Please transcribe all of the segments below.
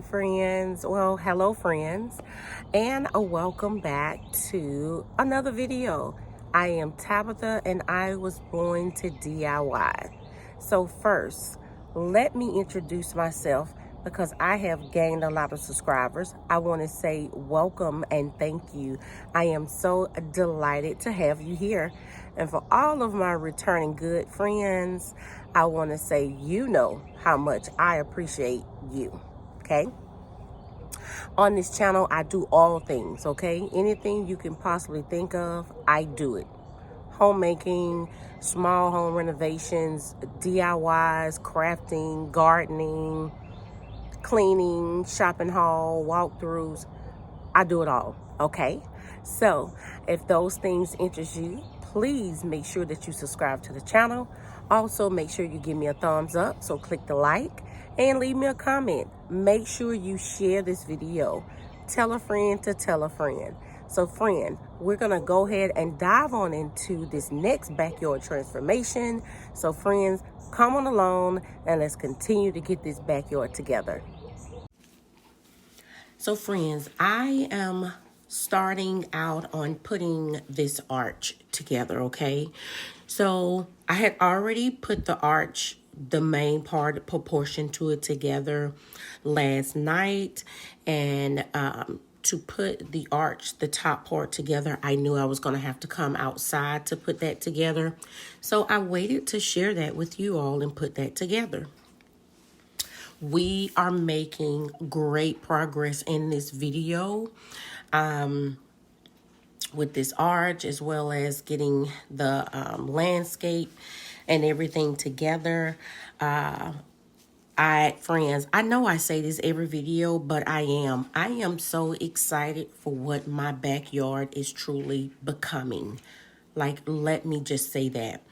friends. Well, hello friends, and a welcome back to another video. I am Tabitha and I was born to DIY. So first, let me introduce myself because I have gained a lot of subscribers. I want to say welcome and thank you. I am so delighted to have you here. And for all of my returning good friends, I want to say you know how much I appreciate you. Okay? On this channel, I do all things, okay? Anything you can possibly think of, I do it. Homemaking, small home renovations, DIYs, crafting, gardening, cleaning, shopping haul, walkthroughs. I do it all, okay? So if those things interest you, please make sure that you subscribe to the channel. Also, make sure you give me a thumbs up, so click the like and leave me a comment. Make sure you share this video. Tell a friend to tell a friend. So friend, we're gonna go ahead and dive on into this next backyard transformation. So friends, come on along and let's continue to get this backyard together. So friends, I am starting out on putting this arch together, okay? So I had already put the arch, the main part, proportion to it together last night. And to put the arch, the top part together, I knew I was going to have to come outside to put that together. So I waited to share that with you all and put that together. We are making great progress in this video with this arch, as well as getting the landscape and everything together. Friends, I know I say this every video, but I am so excited for what my backyard is truly becoming. Like, let me just say that.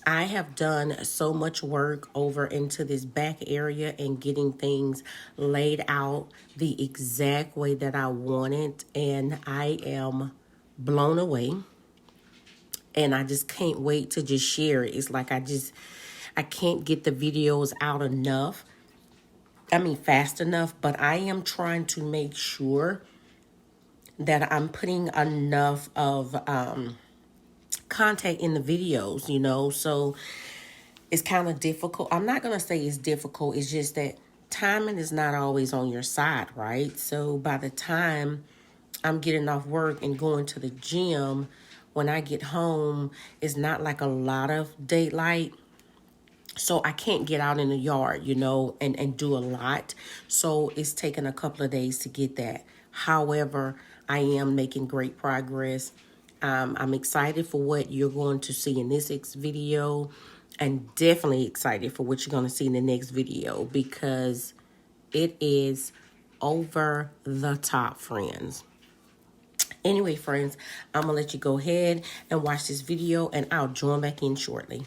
I have done so much work over into this back area and getting things laid out the exact way that I wanted, and I am blown away. And I just can't wait to just share it. It's like I can't get the videos out enough. Fast enough, but I am trying to make sure that I'm putting enough of content in the videos, you know, so it's kind of difficult. I'm not going to say it's difficult. It's just that timing is not always on your side, right? So by the time I'm getting off work and going to the gym, when I get home, it's not like a lot of daylight. So I can't get out in the yard, you know, and do a lot. So it's taken a couple of days to get that. However, I am making great progress. I'm excited for what you're going to see in this video, and definitely excited for what you're going to see in the next video, because it is over the top, friends. Anyway, friends, I'm going to let you go ahead and watch this video, and I'll join back in shortly.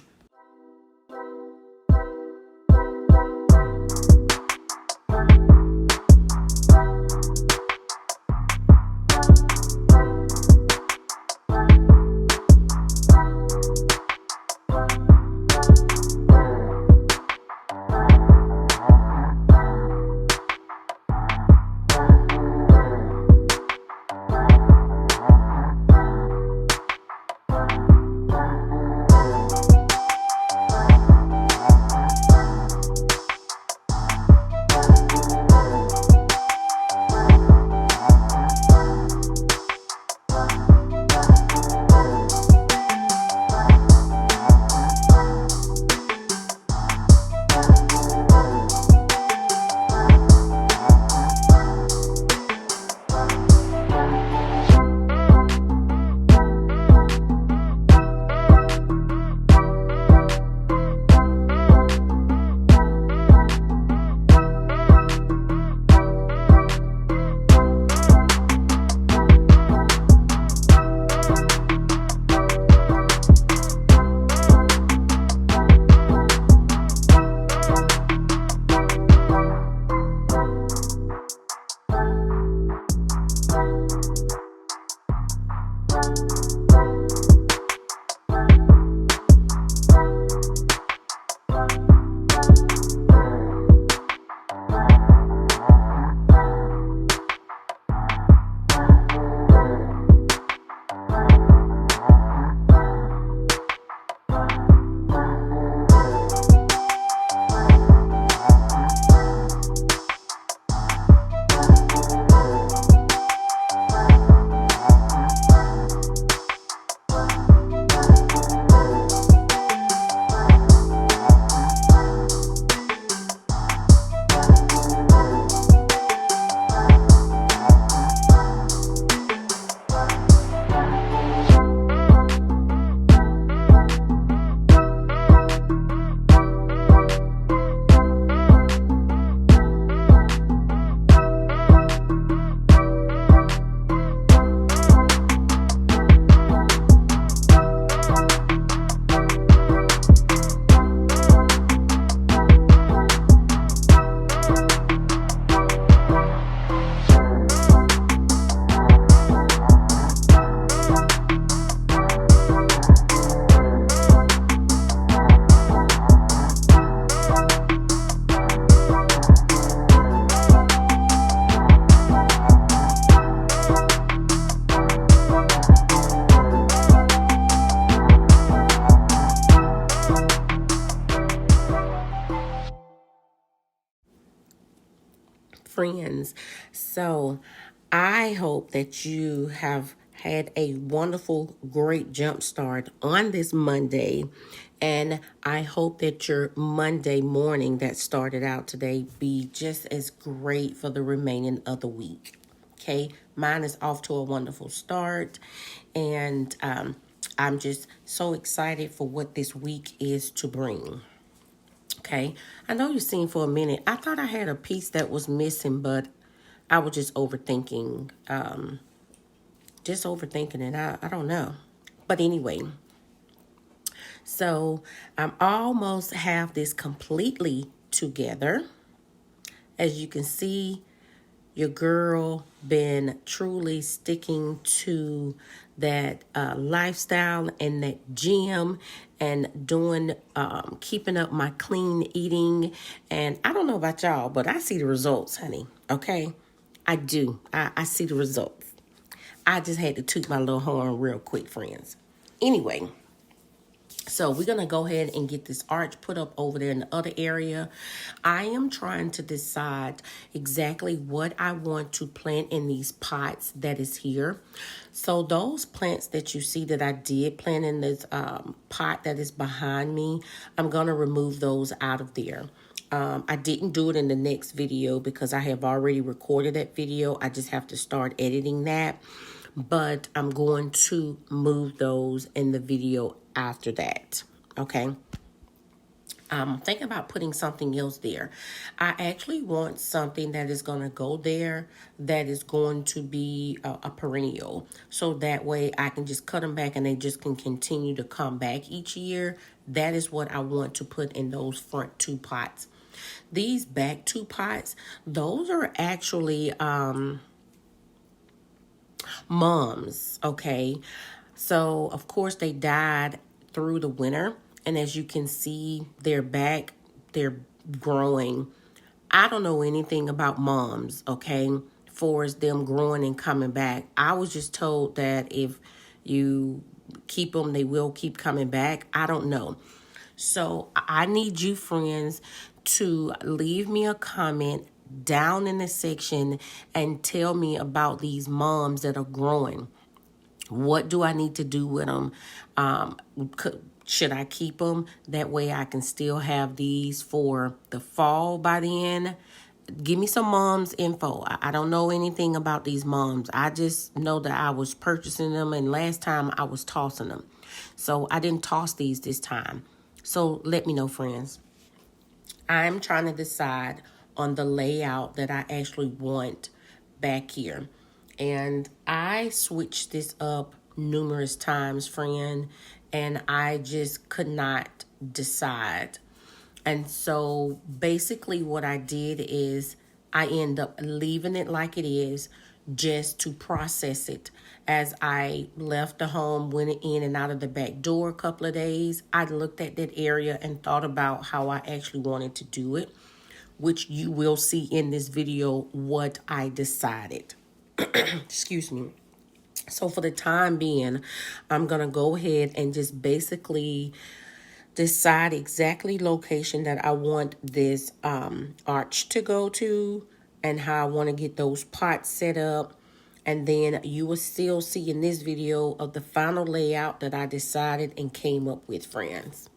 Friends, so I hope that you have had a wonderful, great jump start on this Monday. And I hope that your Monday morning that started out today be just as great for the remaining of the week. Okay, mine is off to a wonderful start. And I'm just so excited for what this week is to bring. Okay, I know you've seen for a minute. I thought I had a piece that was missing, but I was just overthinking. Just overthinking it. I don't know. But anyway, so I'm almost have this completely together. As you can see, your girl been truly sticking to that lifestyle and that gym and doing keeping up my clean eating. And I don't know about y'all, but I see the results, honey. Okay, I do. I see the results. I just had to toot my little horn real quick, friends. Anyway, so we're going to go ahead and get this arch put up over there in the other area. I am trying to decide exactly what I want to plant in these pots that is here. So those plants that you see that I did plant in this pot that is behind me, I'm going to remove those out of there. I didn't do it in the next video because I have already recorded that video. I just have to start editing that. But I'm going to move those in the video after that. Okay. I'm thinking about putting something else there. I actually want something that is going to go there that is going to be a perennial. So that way I can just cut them back and they just can continue to come back each year. That is what I want to put in those front two pots. These back two pots, those are actually mums, okay? So, of course, they died through the winter. And as you can see, they're back. They're growing. I don't know anything about mums, okay? For them growing and coming back. I was just told that if you keep them, they will keep coming back. I don't know. So, I need you, friends, to leave me a comment down in the section and tell me about these moms that are growing. What do I need to do with them? Should I keep them? That way I can still have these for the fall by the end. Give me some moms info. I don't know anything about these moms. I just know that I was purchasing them and last time I was tossing them. So I didn't toss these this time. So let me know, friends. I'm trying to decide on the layout that I actually want back here. And I switched this up numerous times, friend, and I just could not decide. And so basically what I did is I end up leaving it like it is just to process it. As I left the home, went in and out of the back door a couple of days, I looked at that area and thought about how I actually wanted to do it, which you will see in this video what I decided. Excuse me. So for the time being, I'm going to go ahead and just basically decide exactly location that I want this arch to go to and how I want to get those pots set up. And then you will still see in this video of the final layout that I decided and came up with, friends.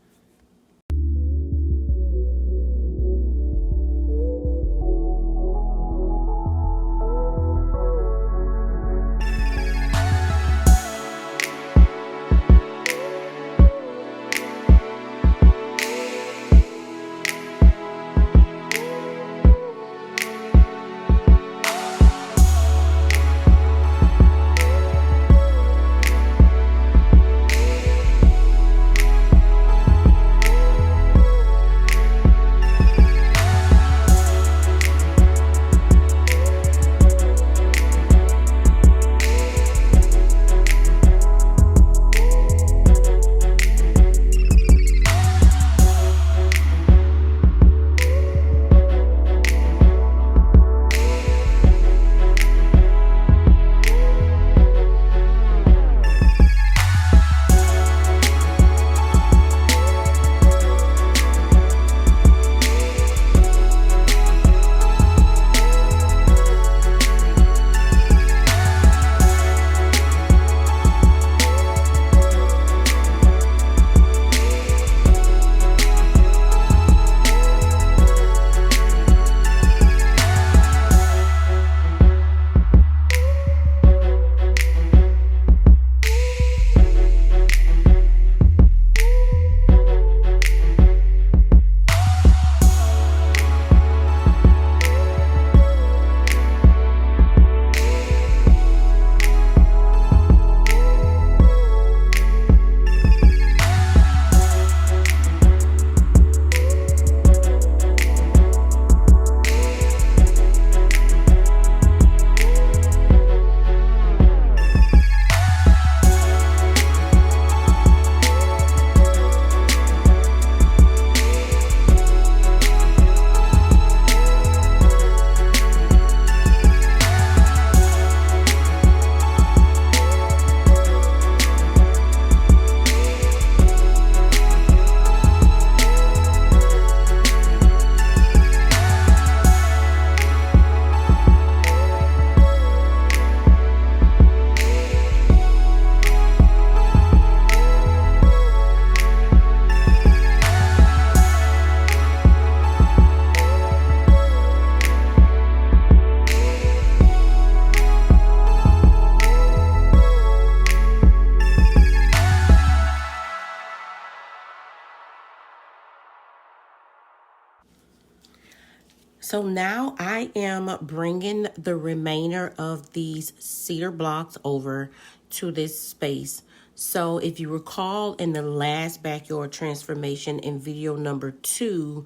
So now I am bringing the remainder of these cedar blocks over to this space. So if you recall in the last backyard transformation in video number 2,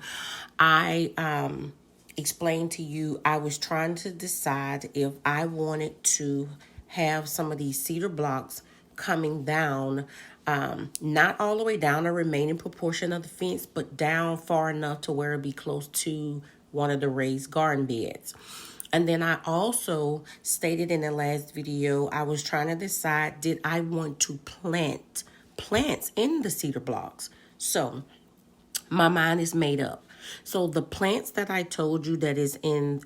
I explained to you I was trying to decide if I wanted to have some of these cedar blocks coming down, not all the way down the remaining proportion of the fence, but down far enough to where it'd be close to one of the raised garden beds. And then I also stated in the last video, I was trying to decide, did I want to plant plants in the cedar blocks? So my mind is made up. So the plants that I told you that is in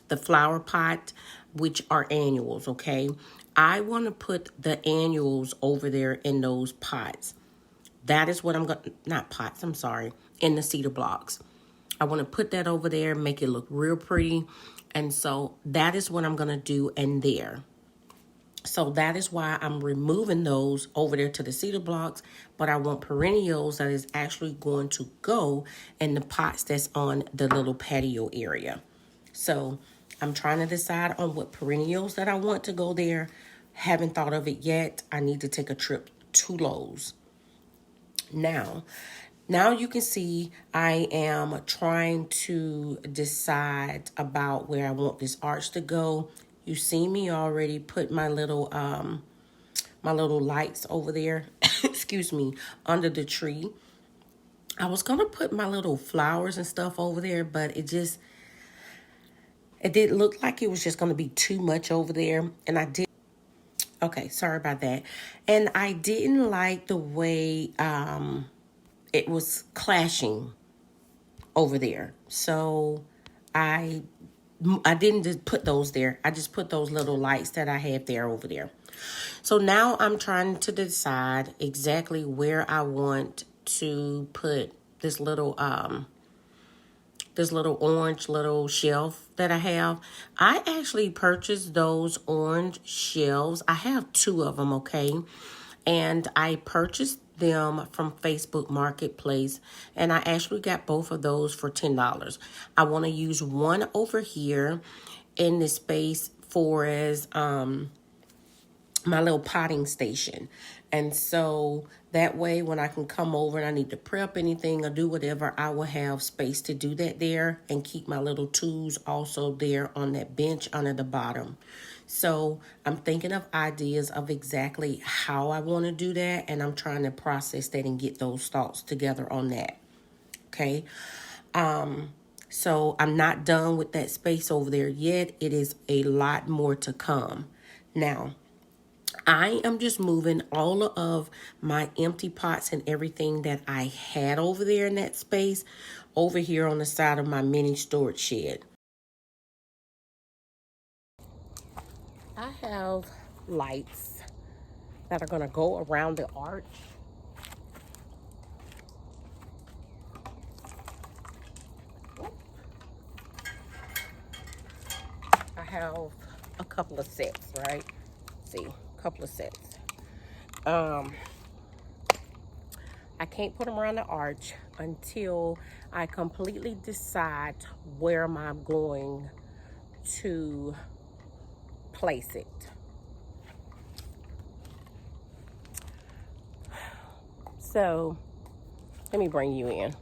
the flower pot, which are annuals, okay? I want to put the annuals over there in those pots. That is what I'm going to, not pots, I'm sorry, in the cedar blocks. I want to put that over there, make it look real pretty. And so that is what I'm going to do in there. So that is why I'm removing those over there to the cedar blocks, but I want perennials that is actually going to go in the pots that's on the little patio area. So I'm trying to decide on what perennials that I want to go there. Haven't thought of it yet. I need to take a trip to Lowe's. Now you can see I am trying to decide about where I want this arch to go. You see me already put my little lights over there, excuse me, under the tree. I was going to put my little flowers and stuff over there, but it didn't look like it was just going to be too much over there. And I did. Okay, sorry about that. And I didn't like the way it was clashing over there. So I didn't just put those there. I just put those little lights that I have there over there. So now I'm trying to decide exactly where I want to put this little orange little shelf that I have. I actually purchased those orange shelves. I have 2 of them, okay? And I purchased them from Facebook Marketplace, and I actually got both of those for $10. I want to use one over here in this space for as my little potting station. And so that way when I can come over and I need to prep anything or do whatever, I will have space to do that there and keep my little tools also there on that bench under the bottom. So I'm thinking of ideas of exactly how I want to do that, and I'm trying to process that and get those thoughts together on that. Okay. So I'm not done with that space over there yet. It is a lot more to come. Now, I am just moving all of my empty pots and everything that I had over there in that space over here on the side of my mini storage shed. I have lights that are going to go around the arch. I have a couple of sets, right? See, a couple of sets. I can't put them around the arch until I completely decide where am I going to place it. So let me bring you in.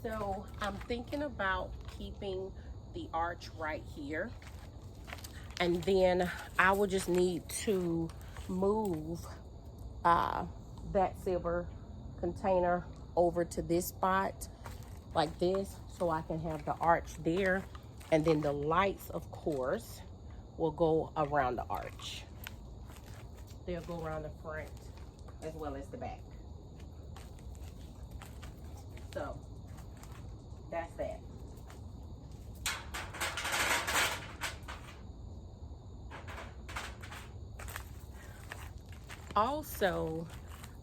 So I'm thinking about keeping the arch right here, and then I will just need to move that silver container over to this spot like this, so I can have the arch there, and then the lights, of course, will go around the arch. They'll go around the front as well as the back. So that's that. Also,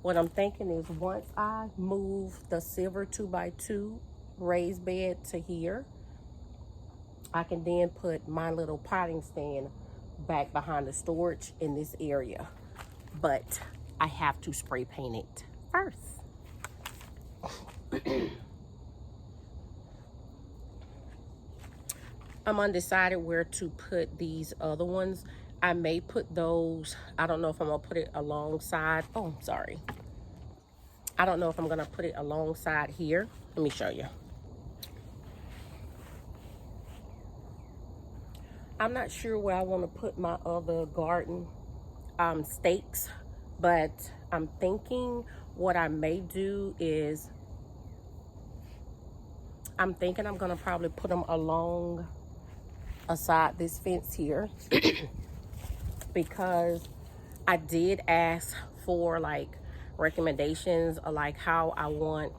what I'm thinking is once I move the silver 2x2 raised bed to here, I can then put my little potting stand back behind the storage in this area. But I have to spray paint it first. I'm undecided where to put these other ones. I may put those, I don't know if I'm gonna put it alongside, oh, sorry. I don't know if I'm gonna put it alongside here. Let me show you. I'm not sure where I wanna put my other garden stakes, but I'm thinking what I may do is, I'm thinking I'm gonna probably put them along aside this fence here because I did ask for like recommendations of like how I want.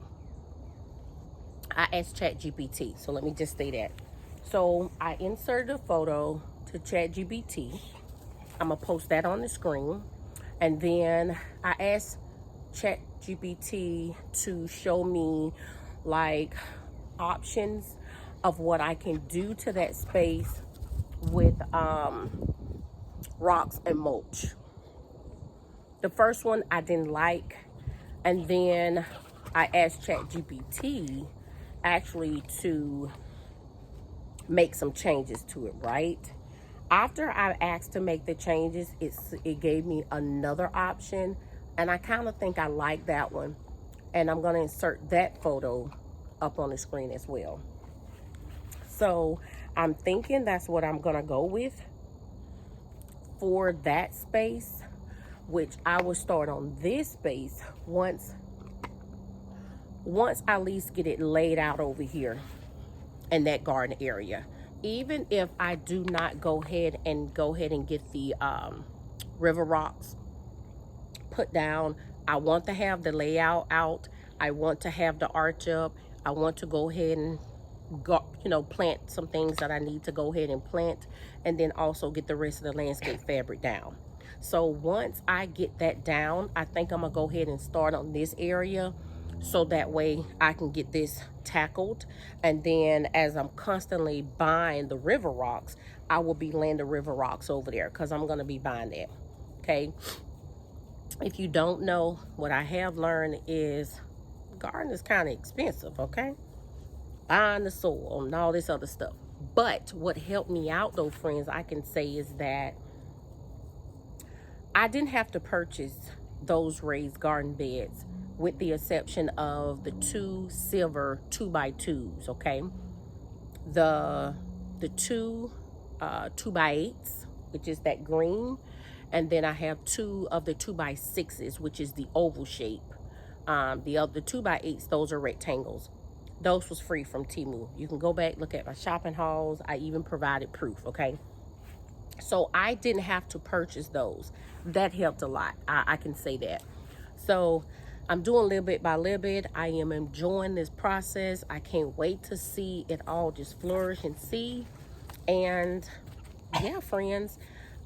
I asked ChatGPT, so let me just say that. So I inserted a photo to ChatGPT. I'm gonna post that on the screen, and then I asked ChatGPT to show me like options of what I can do to that space with rocks and mulch. The first one I didn't like, and then I asked ChatGPT actually to make some changes to it, right? After I asked to make the changes, it gave me another option, and I kind of think I like that one, and I'm going to insert that photo up on the screen as well. So I'm thinking that's what I'm going to go with for that space, which I will start on this space once I at least get it laid out over here in that garden area. Even if I do not go ahead and get the river rocks put down, I want to have the layout out. I want to have the arch up. I want to go ahead and plant some things that I need to go ahead and plant, and then also get the rest of the landscape fabric down. So once I get that down, I think I'm gonna go ahead and start on this area, so that way I can get this tackled. And then as I'm constantly buying the river rocks, I will be laying the river rocks over there because I'm going to be buying that. Okay. If you don't know, what I have learned is garden is kind of expensive. Okay. Buying the soil and all this other stuff. But what helped me out though, friends, I can say is that I didn't have to purchase those raised garden beds, with the exception of the 2 silver 2x2s, okay? The 2 2x8s, which is that green, and then I have 2 of the 2x6s, which is the oval shape. The other 2x8s, those are rectangles. Those was free from Temu. You can go back, look at my shopping hauls. I even provided proof, okay? So I didn't have to purchase those. That helped a lot. I can say that. So I'm doing little bit by little bit. I am enjoying this process. I can't wait to see it all just flourish and see. And yeah, friends,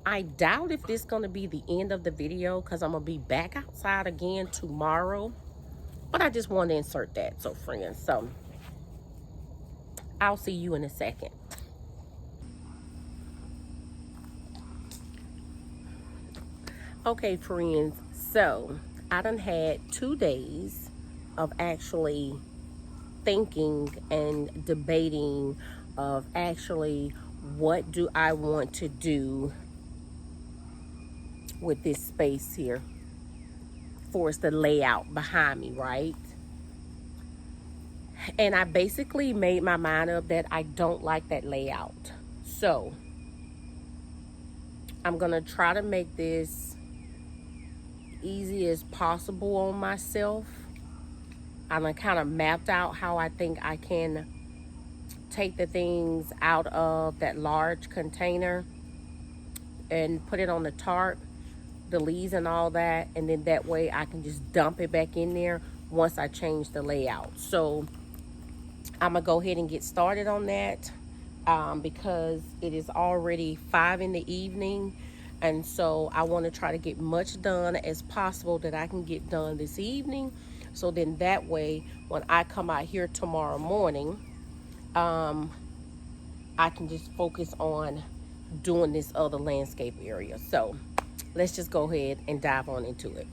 I doubt if this is going to be the end of the video because I'm going to be back outside again tomorrow. But I just want to insert that. So friends, so I'll see you in a second. Okay, friends, so I done had 2 days of actually thinking and debating of actually what do I want to do with this space here for the layout behind me, right? And I basically made my mind up that I don't like that layout. So I'm gonna try to make this easy as possible on myself. I'm kind of mapped out how I think I can take the things out of that large container and put it on the tarp, the leaves and all that, and then that way I can just dump it back in there once I change the layout. So I'm gonna go ahead and get started on that because it is already 5 in the evening, and so I want to try to get much done as possible that I can get done this evening, so then that way when I come out here tomorrow morning, I can just focus on doing this other landscape area. So let's just go ahead and dive on into it.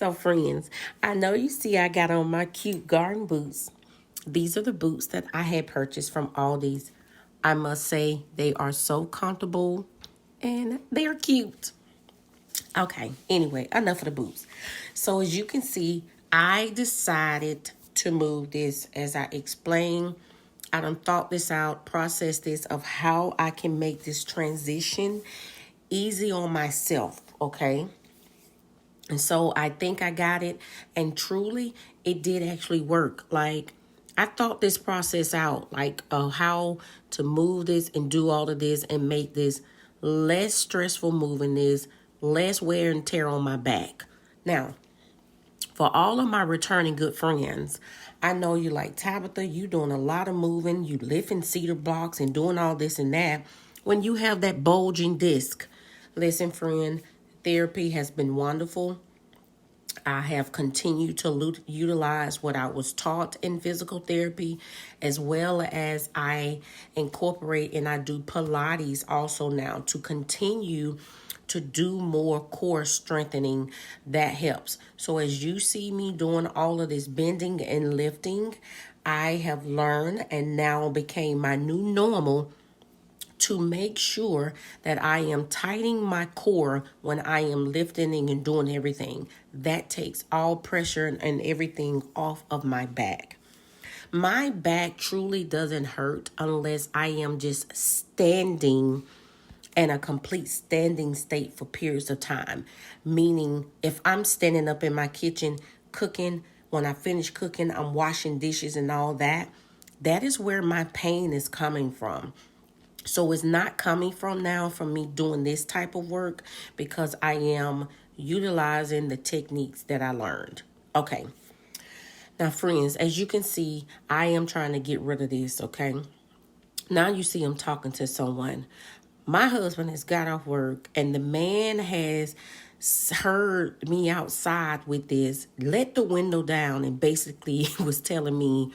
So, friends, I know you see I got on my cute garden boots. These are the boots that I had purchased from Aldi's. I must say they are so comfortable and they're cute. Okay, anyway, enough of the boots. So as you can see, I decided to move this as I explained. I done thought this out, processed this of how I can make this transition easy on myself, okay? And so I think I got it. And truly, it did actually work. Like, I thought this process out, like how to move this and do all of this and make this less stressful moving this, less wear and tear on my back. Now, for all of my returning good friends, I know you like Tabitha, you doing a lot of moving, you lifting cedar blocks and doing all this and that. When you have that bulging disc, listen, friend, therapy has been wonderful. I have continued to utilize what I was taught in physical therapy, as well as I incorporate and I do Pilates also now to continue to do more core strengthening that helps. So as you see me doing all of this bending and lifting, I have learned and now became my new normal to make sure that I am tightening my core when I am lifting and doing everything. That takes all pressure and everything off of my back. My back truly doesn't hurt unless I am just standing in a complete standing state for periods of time. Meaning, if I'm standing up in my kitchen cooking, when I finish cooking, I'm washing dishes and all that. That is where my pain is coming from. So it's not coming from now from me doing this type of work because I am utilizing the techniques that I learned. Okay. Now, friends, as you can see, I am trying to get rid of this, okay? Now you see I'm talking to someone. My husband has got off work and the man has heard me outside with this, let the window down, and basically was telling me,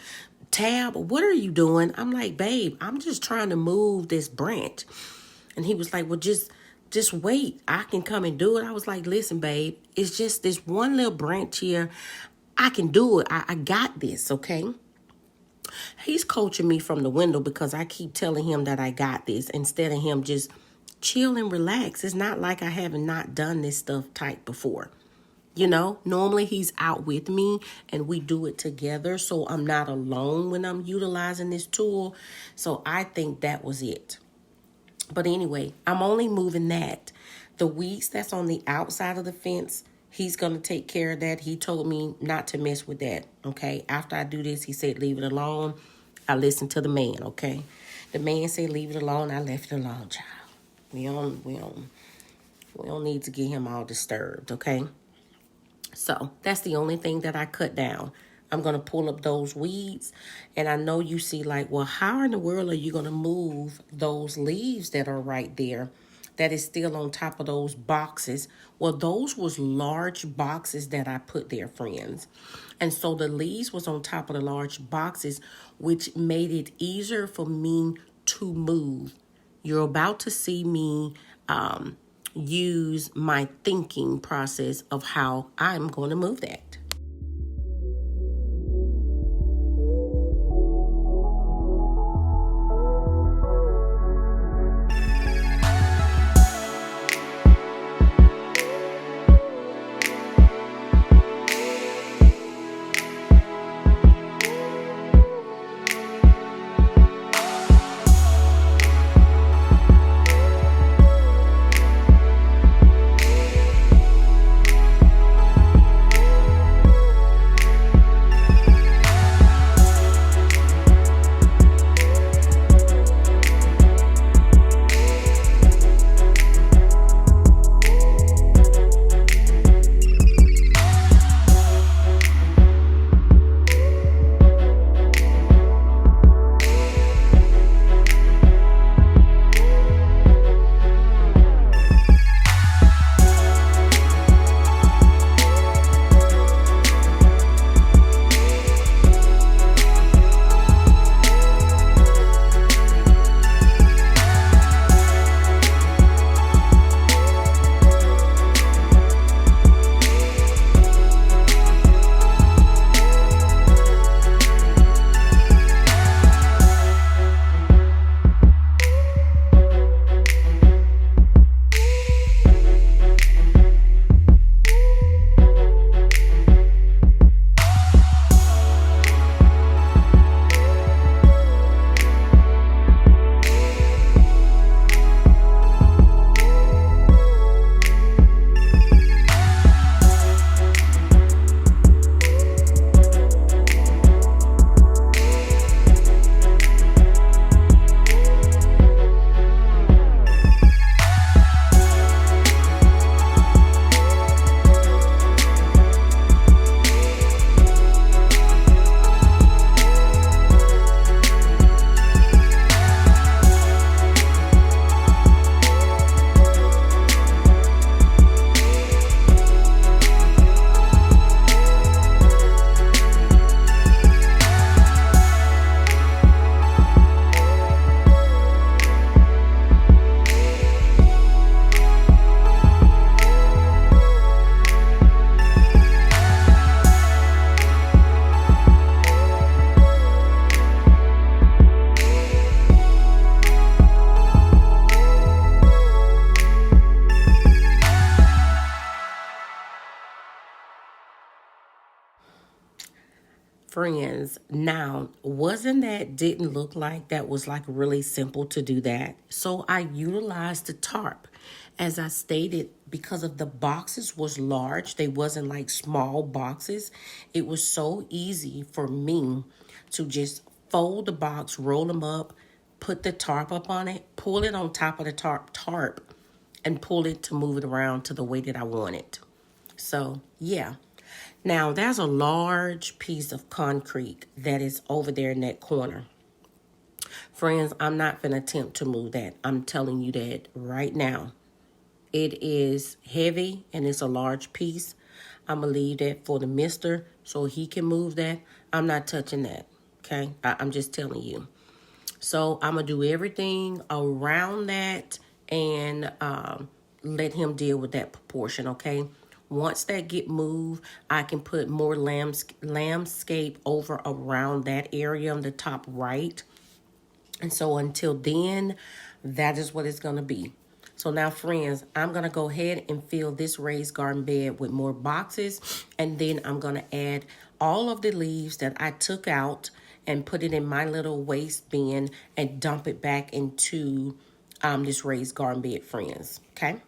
Tab, what are you doing? I'm like, babe, I'm just trying to move this branch. And he was like, well, just wait. I can come and do it. I was like, listen, babe, it's just this one little branch here. I can do it. I got this, okay? He's coaching me from the window because I keep telling him that I got this instead of him just chill and relax. It's not like I haven't not done this stuff type before. You know, normally he's out with me and we do it together. So I'm not alone when I'm utilizing this tool. So I think that was it. But anyway, I'm only moving that. The weeds that's on the outside of the fence, he's going to take care of that. He told me not to mess with that, okay? After I do this, he said, leave it alone. I listened to the man, okay? The man said, leave it alone. I left it alone, child. We don't need to get him all disturbed, okay? So that's the only thing that I cut down. I'm going to pull up those weeds. And I know you see like, well, how in the world are you going to move those leaves that are right there that is still on top of those boxes? Well, those was large boxes that I put there, friends. And so the leaves was on top of the large boxes, which made it easier for me to move. You're about to see me use my thinking process of how I'm going to move that. Friends, now wasn't that didn't look like that was like really simple to do that? So I utilized the tarp. As I stated, because of the boxes was large, they wasn't like small boxes. It was so easy for me to just fold the box, roll them up, put the tarp up on it, pull it on top of the tarp, and pull it to move it around to the way that I want it. So yeah. Now, there's a large piece of concrete that is over there in that corner. Friends, I'm not going to attempt to move that. I'm telling you that right now. It is heavy and it's a large piece. I'm going to leave that for the mister so he can move that. I'm not touching that, okay? I'm just telling you. So I'm going to do everything around that and let him deal with that proportion, okay? Once that get moved, I can put more landscape over around that area on the top right. And so until then, that is what it's going to be. So now, friends, I'm going to go ahead and fill this raised garden bed with more boxes. And then I'm going to add all of the leaves that I took out and put it in my little waste bin and dump it back into this raised garden bed, friends. Okay?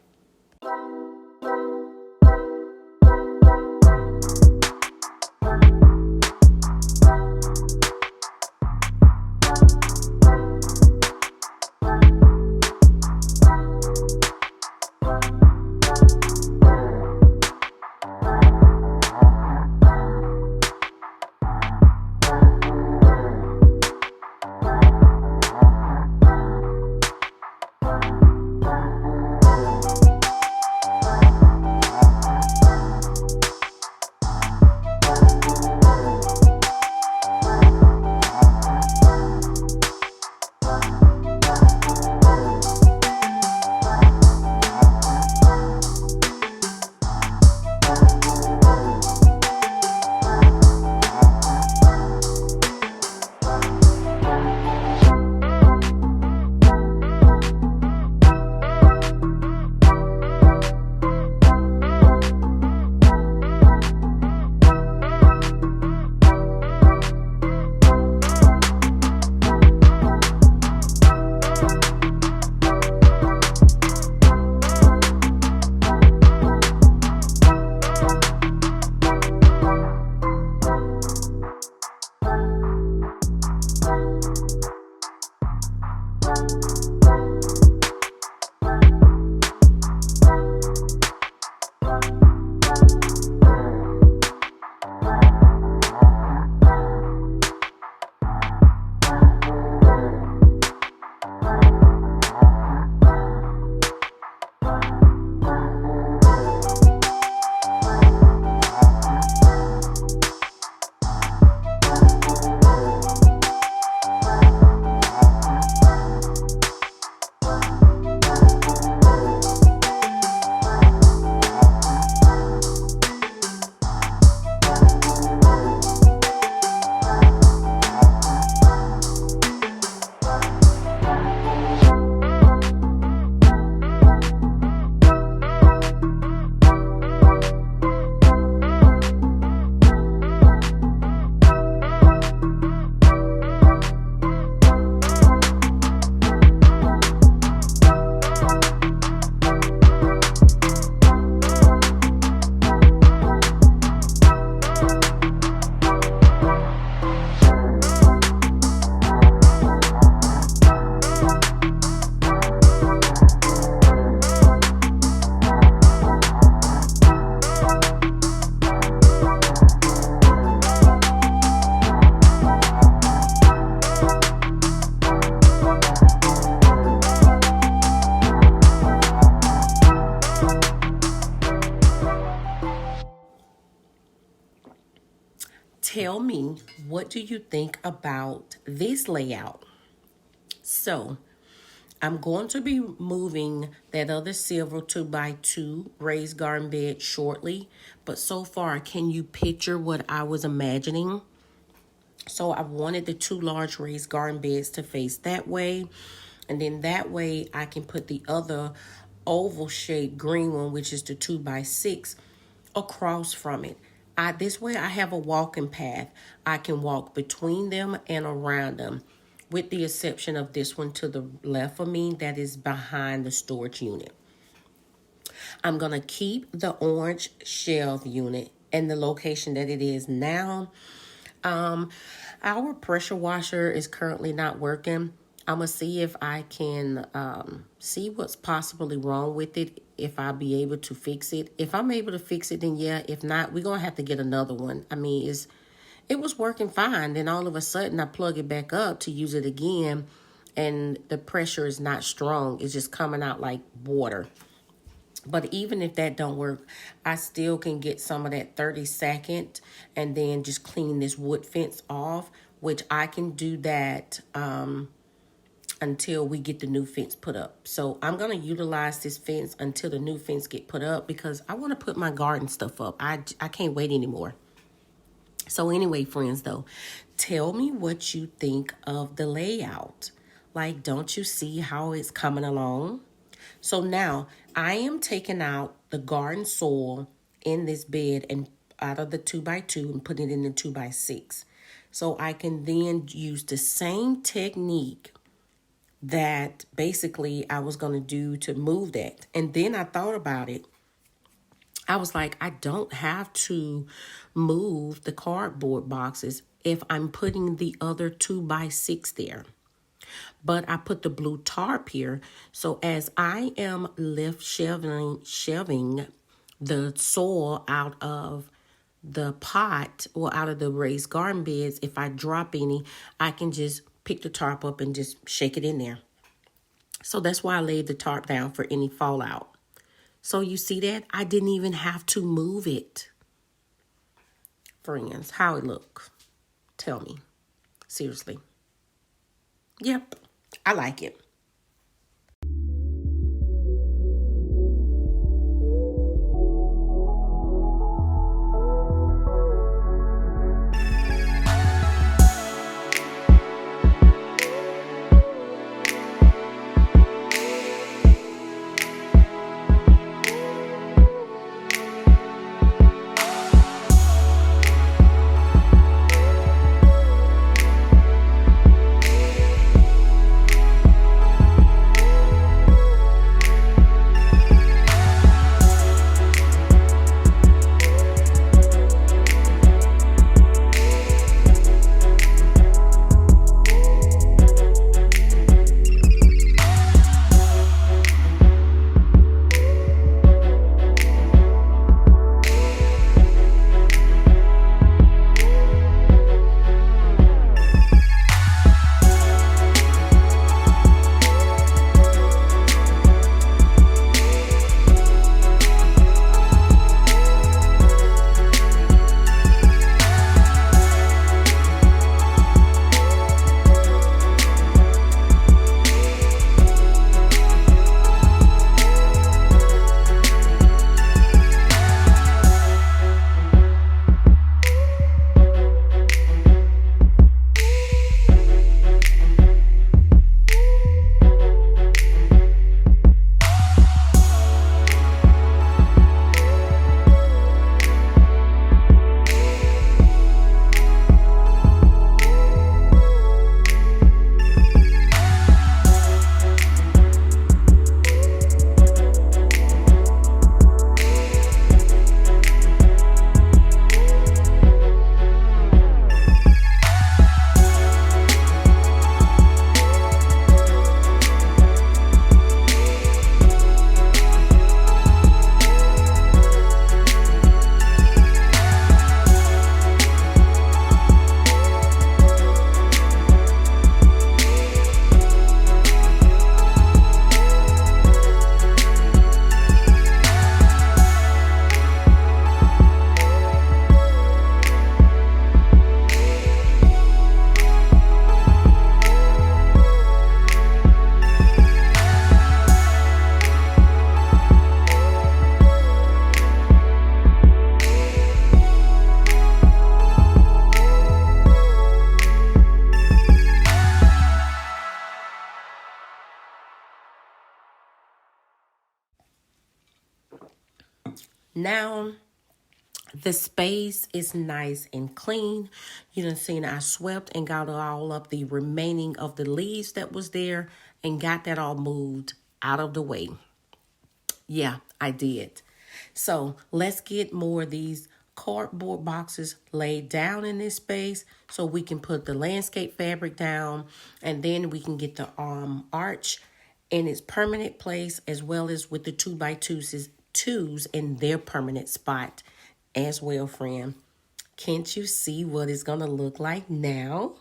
Tell me, what do you think about this layout? So, I'm going to be moving that other silver 2x2 raised garden bed shortly. But so far, can you picture what I was imagining? So I wanted the two large raised garden beds to face that way. And then that way I can put the other oval shaped green one, which is the 2x6, across from it. This way I have a walking path. I can walk between them and around them, with the exception of this one to the left of me that is behind the storage unit. I'm going to keep the orange shelf unit in the location that it is now. Our pressure washer is currently not working. I'm going to see if I can see what's possibly wrong with it, if I'll be able to fix it. If I'm able to fix it, then yeah. If not, we're going to have to get another one. I mean, it was working fine. Then all of a sudden, I plug it back up to use it again, and the pressure is not strong. It's just coming out like water. But even if that don't work, I still can get some of that 30-second and then just clean this wood fence off, which I can do that until we get the new fence put up. So I'm going to utilize this fence until the new fence get put up because I want to put my garden stuff up. I can't wait anymore. So anyway, friends, though, tell me what you think of the layout. Like, don't you see how it's coming along? So now I am taking out the garden soil in this bed and out of the 2x2 and putting it in the 2x6. So I can then use the same technique that basically I was going to do to move that. And then I thought about it. I was like, I don't have to move the cardboard boxes if I'm putting the other 2x6 there. But I put the blue tarp here. So as I am shoving the soil out of the pot or out of the raised garden beds, if I drop any, I can just pick the tarp up and just shake it in there. So that's why I laid the tarp down for any fallout. So you see that? I didn't even have to move it. Friends, how it look? Tell me. Seriously. Yep, I like it. Now, the space is nice and clean. You done seen I swept and got all up the remaining of the leaves that was there and got that all moved out of the way. Yeah, I did. So let's get more of these cardboard boxes laid down in this space so we can put the landscape fabric down, and then we can get the arch in its permanent place, as well as with the 2x2s in their permanent spot as well, friend. Can't you see what it's gonna look like now?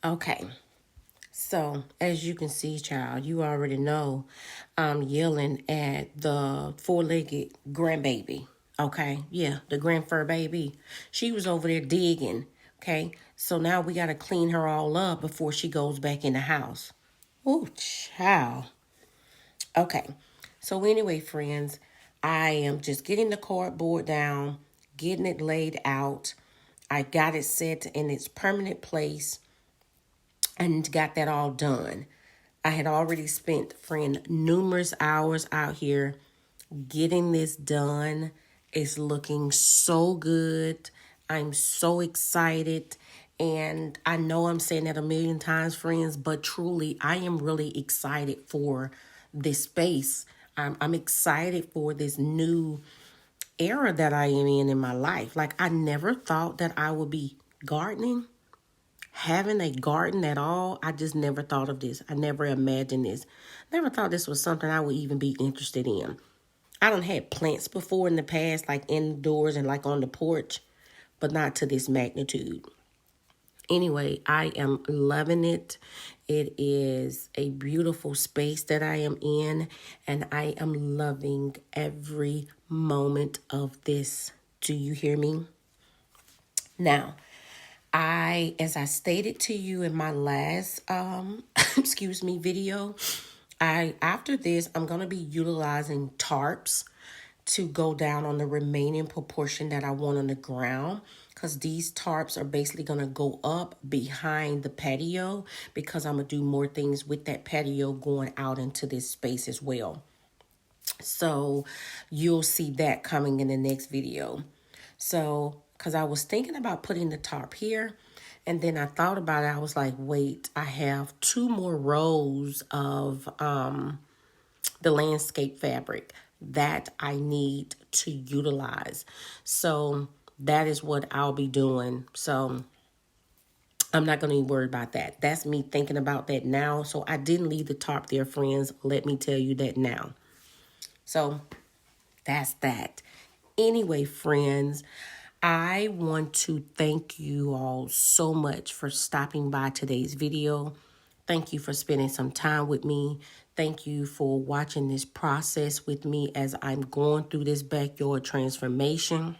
Okay, so as you can see, child, you already know I'm yelling at the four-legged grandbaby. Okay, yeah, the grand fur baby. She was over there digging. Okay, so now we got to clean her all up before she goes back in the house. Oh, child. Okay, so anyway, friends, I am just getting the cardboard down, getting it laid out. I got it set in its permanent place and got that all done. I had already spent, friend, numerous hours out here getting this done. It's looking so good. I'm so excited. And I know I'm saying that a million times, friends, but truly, I am really excited for this space. I'm excited for this new era that I am in my life. Like, I never thought that I would be gardening, having a garden at all. I just never thought of this. I never imagined this. Never thought this was something I would even be interested in. I done had plants before in the past, like indoors and like on the porch, but not to this magnitude. Anyway, I am loving it. It is a beautiful space that I am in, and I am loving every moment of this. Do you hear me? Now, as I stated to you in my last, excuse me, video, After this, I'm going to be utilizing tarps to go down on the remaining proportion that I want on the ground, because these tarps are basically going to go up behind the patio, because I'm going to do more things with that patio going out into this space as well. So you'll see that coming in the next video. So, because I was thinking about putting the tarp here, and then I thought about it. I was like, wait, I have 2 more rows of the landscape fabric that I need to utilize. So that is what I'll be doing. So I'm not going to be worried about that. That's me thinking about that now. So I didn't leave the tarp there, friends. Let me tell you that now. So that's that. Anyway, friends, I want to thank you all so much for stopping by today's video. Thank you for spending some time with me. Thank you for watching this process with me as I'm going through this backyard transformation.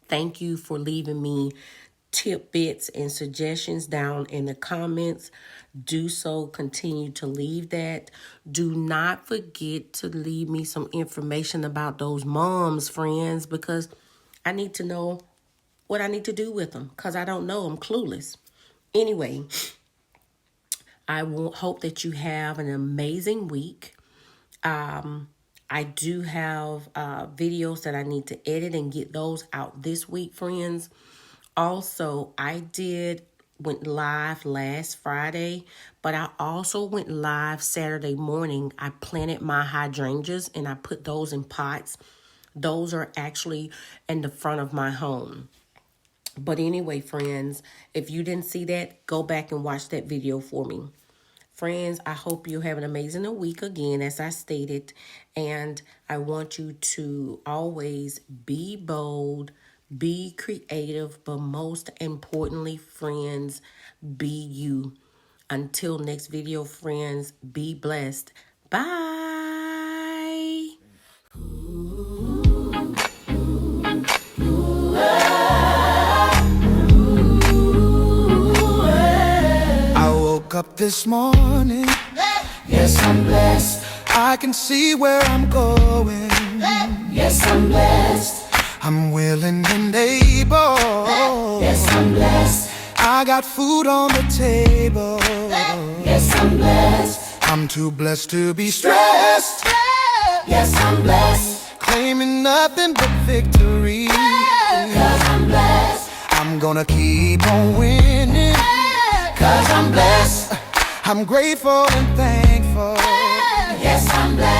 Thank you for leaving me tidbits and suggestions down in the comments. Do so. Continue to leave that. Do not forget to leave me some information about those moms, friends, because I need to know what I need to do with them, because I don't know. I'm clueless. Anyway, I hope that you have an amazing week. I do have videos that I need to edit and get those out this week, friends. Also, I went live last Friday, but I also went live Saturday morning. I planted my hydrangeas and I put those in pots. Those are actually in the front of my home. But anyway, friends, if you didn't see that, go back and watch that video for me. Friends, I hope you have an amazing week again, as I stated. And I want you to always be bold, be creative, but most importantly, friends, be you. Until next video, friends, be blessed. Bye. I woke up this morning, yes, I'm blessed. I can see where I'm going, yes, I'm blessed. I'm willing and able, yes, I'm blessed. I got food on the table, yes, I'm blessed. I'm too blessed to be stressed, yes, I'm blessed. Claiming nothing but victory, 'cause I'm blessed. I'm gonna keep on winning, 'cause I'm blessed. I'm grateful and thankful, yes, I'm blessed.